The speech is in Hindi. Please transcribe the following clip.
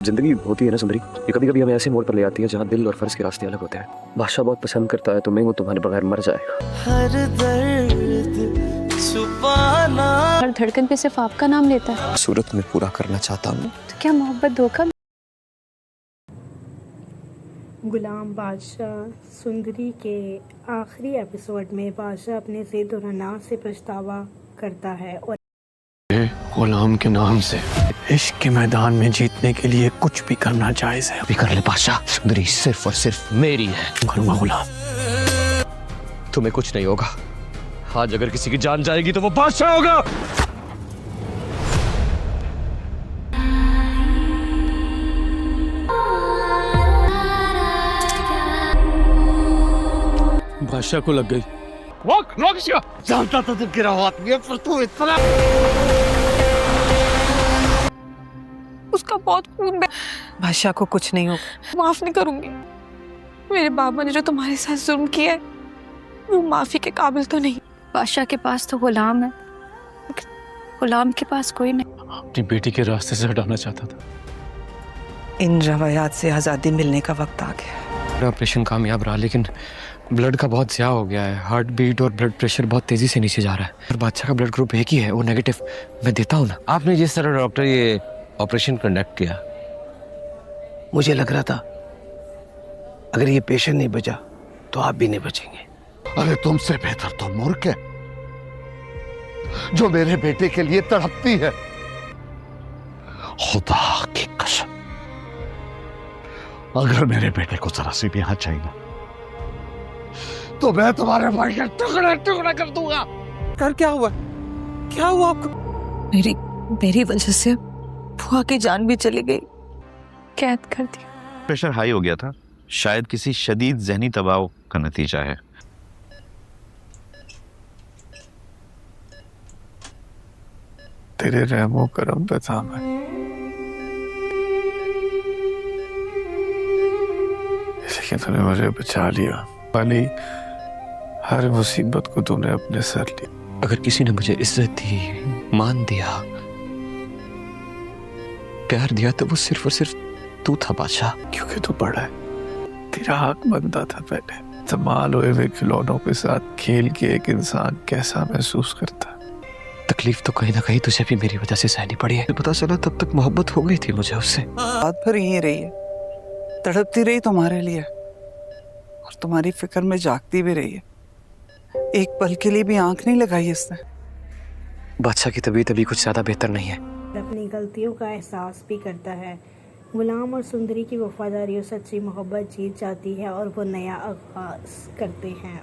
जिंदगी होती है ना सुंदरी, ये कभी कभी हमें ऐसे मोड़ पर ले आती है जहाँ दिल और फर्ज के रास्ते अलग होते हैं। बादशाह बहुत पसंद करता है तुम्हें, वो तुम्हारे बगैर मर जाएगा। हर दर्द छुपाना, हर धड़कन पे सिर्फ आपका नाम लेता है। सूरत में पूरा करना चाहता हूँ। तो क्या मोहब्बत धोखा? गुलाम बादशाह सुंदरी के आखिरी एपिसोड में बादशाह अपने ज़िद और अना से पछतावा करता है और गुलाम के नाम से इश्क के मैदान में जीतने के लिए कुछ भी करना जायज है। अभी कर ले बादशाह, सुंदरी सिर्फ और सिर्फ मेरी है। करूंगा गुलाम। तुम्हें कुछ नहीं होगा। आज अगर किसी की जान जाएगी तो वो बादशाह होगा। बादशाह को लग गई। जानता था तुम गिरा हुआ आदमी है, पर तू इतना उसका बहुत खून बह। बादशाह को कुछ नहीं होगा। माफ नहीं करूंगी। मेरे बाबा ने जो तुम्हारे साथ जुल्म किया है वो माफी के काबिल तो नहीं। बादशाह के पास तो गुलाम है, गुलाम के पास कोई नहीं। अपनी बेटी के रास्ते से हटाना चाहता था। इन रवायात से आज़ादी मिलने का वक्त आ गया। ऑपरेशन कामयाब रहा, लेकिन ब्लड का बहुत ज़्यादा हो गया है। हार्ट बीट और ब्लड प्रेशर बहुत तेजी से नीचे जा रहा है। और बादशाह का ब्लड ग्रुप एक ही है, वो नेगेटिव। मैं देता हूँ ना। आपने जिस तरह डॉक्टर ये ऑपरेशन कंडक्ट किया, मुझे लग रहा था अगर ये पेशेंट नहीं बचा तो आप भी नहीं बचेंगे। अरे तुमसे बेहतर तो मूर्ख है जो मेरे बेटे के लिए तड़पती है। खुदा की कसम, अगर मेरे बेटे को जरा सी भी यहाँ चाहिए तो मैं तुम्हारे भाई का टुकड़ा टुकड़ा कर दूंगा। कर क्या हुआ? क्या हुआ आपको? मेरी वजह से बुआ की जान भी चली गई। कैद कर दिया। प्रेशर हाई हो गया था, शायद किसी शदीद जहनी दबाव का नतीजा है। तेरे रहमो करम पे था मैं, लेकिन तूने मुझे बचा लिया। वाली हर मुसीबत को तूने अपने सर लिया। अगर किसी ने मुझे इज्जत दी, मान दिया, प्यार दिया तो वो सिर्फ और सिर्फ तू था बादशाह। क्योंकि तू बड़ा है, तेरा हक बनता था। पहले इस्तेमाल हुए हुए खिलौनों के साथ खेल के एक इंसान कैसा महसूस करता। तकलीफ तो कहीं ना कहीं तुझे भी मेरी वजह से सहनी पड़ी है। पता चला तब तक मोहब्बत हो गई थी मुझे उससे। रात भर यहीं रही है, तड़पती रही तुम्हारे लिए और तुम्हारी फिक्र में जागती भी रही है। एक पल के लिए भी आंख नहीं लगाई इसने। बादशाह की तबीयत अभी कुछ ज्यादा बेहतर नहीं है। अपनी गलतियों का एहसास भी करता है। गुलाम और सुंदरी की वफादारी और सच्ची मोहब्बत जीत जाती है और वो नया आगाज करते हैं।